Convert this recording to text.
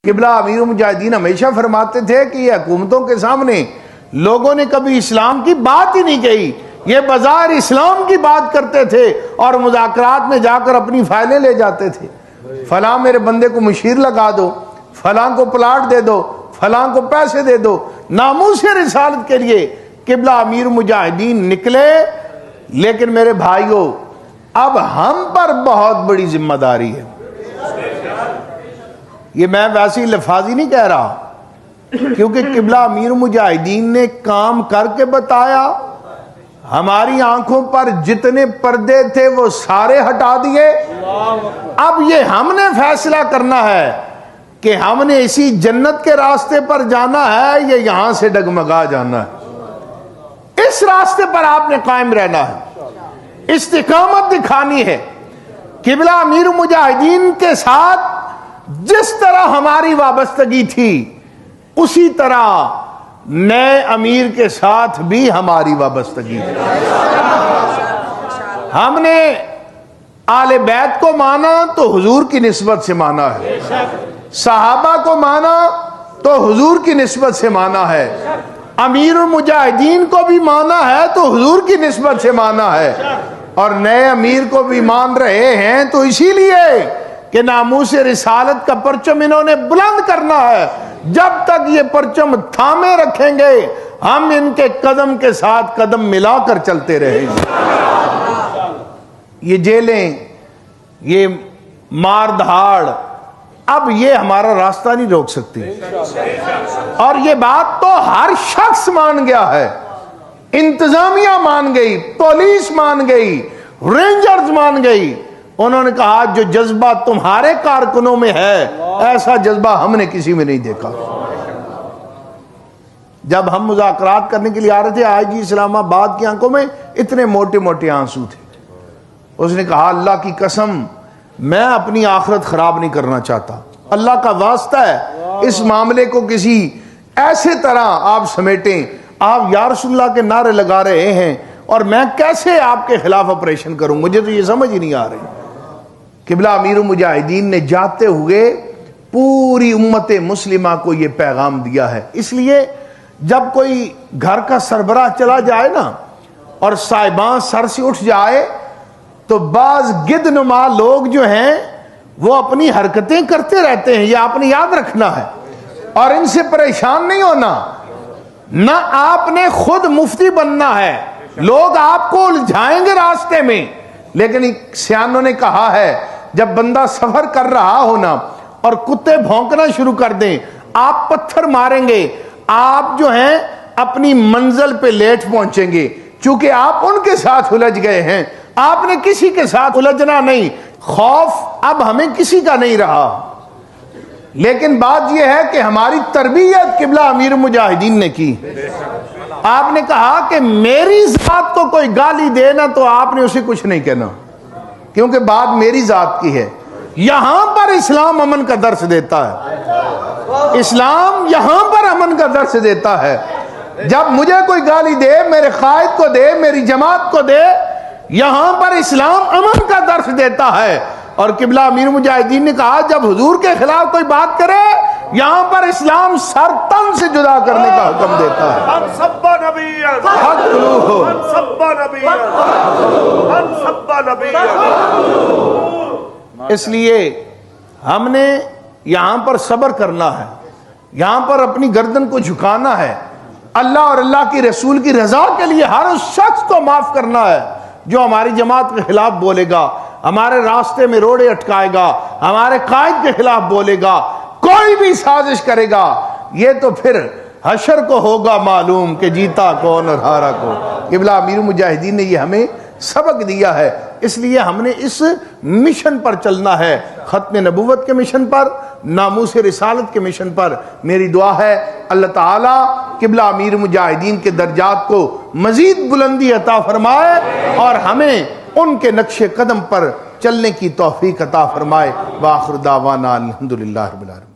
قبلہ امیر المجاہدین ہمیشہ فرماتے تھے کہ یہ حکومتوں کے سامنے لوگوں نے کبھی اسلام کی بات ہی نہیں کہی، یہ بظاہر اسلام کی بات کرتے تھے اور مذاکرات میں جا کر اپنی فائلیں لے جاتے تھے۔ فلاں میرے بندے کو مشیر لگا دو، فلاں کو پلاٹ دے دو، فلاں کو پیسے دے دو۔ ناموس رسالت کے لیے قبلہ امیر المجاہدین نکلے، لیکن میرے بھائیوں اب ہم پر بہت بڑی ذمہ داری ہے۔ یہ میں ویسی لفاظی نہیں کہہ رہا، کیونکہ قبلہ امیر مجاہدین نے کام کر کے بتایا۔ ہماری آنکھوں پر جتنے پردے تھے وہ سارے ہٹا دیے۔ اب یہ ہم نے فیصلہ کرنا ہے کہ ہم نے اسی جنت کے راستے پر جانا ہے یا یہاں سے ڈگمگا جانا ہے۔ اس راستے پر آپ نے قائم رہنا ہے، استقامت دکھانی ہے۔ قبلہ امیر مجاہدین کے ساتھ جس طرح ہماری وابستگی تھی اسی طرح نئے امیر کے ساتھ بھی ہماری وابستگی تھی۔ ہم نے آل بیت کو مانا تو حضور کی نسبت سے مانا ہے، صحابہ کو مانا تو حضور کی نسبت سے مانا ہے، امیر المجاہدین کو بھی مانا ہے تو حضور کی نسبت سے مانا ہے، اور نئے امیر کو بھی مان رہے ہیں تو اسی لیے کہ ناموس رسالت کا پرچم انہوں نے بلند کرنا ہے۔ جب تک یہ پرچم تھامے رکھیں گے ہم ان کے قدم کے ساتھ قدم ملا کر چلتے رہیں گے۔ یہ جیلیں، یہ مار دھاڑ، اب یہ ہمارا راستہ نہیں روک سکتی، اور یہ بات تو ہر شخص مان گیا ہے۔ انتظامیہ مان گئی، پولیس مان گئی، رینجرز مان گئی۔ انہوں نے کہا جو جذبہ تمہارے کارکنوں میں ہے ایسا جذبہ ہم نے کسی میں نہیں دیکھا۔ جب ہم مذاکرات کرنے کے لیے آ رہے تھے، آئی جی اسلام آباد کی آنکھوں میں اتنے موٹے موٹے آنسو تھے۔ اس نے کہا اللہ کی قسم میں اپنی آخرت خراب نہیں کرنا چاہتا، اللہ کا واسطہ ہے اس معاملے کو کسی ایسے طرح آپ سمیٹیں۔ آپ یا رسول اللہ کے نعرے لگا رہے ہیں اور میں کیسے آپ کے خلاف آپریشن کروں، مجھے تو یہ سمجھ ہی نہیں آ رہی۔ قبلہ امیر المجاہدین نے جاتے ہوئے پوری امت مسلمہ کو یہ پیغام دیا ہے۔ اس لیے جب کوئی گھر کا سربراہ چلا جائے نا اور صاحبان سر سے اٹھ جائے تو بعض گد نما لوگ جو ہیں وہ اپنی حرکتیں کرتے رہتے ہیں، یہ آپ نے یاد رکھنا ہے، اور ان سے پریشان نہیں ہونا۔ نہ آپ نے خود مفتی بننا ہے، لوگ آپ کو الجھائیں گے راستے میں، لیکن سیانوں نے کہا ہے جب بندہ سفر کر رہا ہونا اور کتے بھونکنا شروع کر دیں، آپ پتھر ماریں گے، آپ جو ہیں اپنی منزل پہ لیٹ پہنچیں گے، چونکہ آپ ان کے ساتھ الجھ گئے ہیں۔ آپ نے کسی کے ساتھ الجھنا نہیں، خوف اب ہمیں کسی کا نہیں رہا۔ لیکن بات یہ ہے کہ ہماری تربیت قبلہ امیر مجاہدین نے کی۔ آپ نے کہا کہ میری ذات کو کوئی گالی دے نا تو آپ نے اسے کچھ نہیں کہنا، کیونکہ بات میری ذات کی ہے۔ یہاں پر اسلام امن کا درس دیتا ہے، اسلام یہاں پر امن کا درس دیتا ہے۔ جب مجھے کوئی گالی دے، میرے قائد کو دے، میری جماعت کو دے، یہاں پر اسلام امن کا درس دیتا ہے۔ اور قبلہ امیر مجاہدین نے کہا جب حضور کے خلاف کوئی بات کرے یہاں پر اسلام سر تن سے جدا کرنے کا حکم دیتا ہے۔ من سب نبیًا فاقتلوہ، من سب نبیًا من سب نبیًا۔ اس لیے ہم نے یہاں پر صبر کرنا ہے، یہاں پر اپنی گردن کو جھکانا ہے، اللہ اور اللہ کی رسول کی رضا کے لیے ہر اس شخص کو معاف کرنا ہے جو ہماری جماعت کے خلاف بولے گا، ہمارے راستے میں روڑے اٹکائے گا، ہمارے قائد کے خلاف بولے گا، کوئی بھی سازش کرے گا۔ یہ تو پھر حشر کو ہوگا معلوم کہ جیتا کون اور ہارا کون۔ قبلہ امیر مجاہدین نے یہ ہمیں سبق دیا ہے، اس لیے ہم نے اس مشن پر چلنا ہے، ختم نبوت کے مشن پر، ناموس رسالت کے مشن پر۔ میری دعا ہے اللہ تعالیٰ قبلہ امیر مجاہدین کے درجات کو مزید بلندی عطا فرمائے اور ہمیں ان کے نقش قدم پر چلنے کی توفیق عطا فرمائے۔ وآخر دعوانا الحمدللہ رب العالمین۔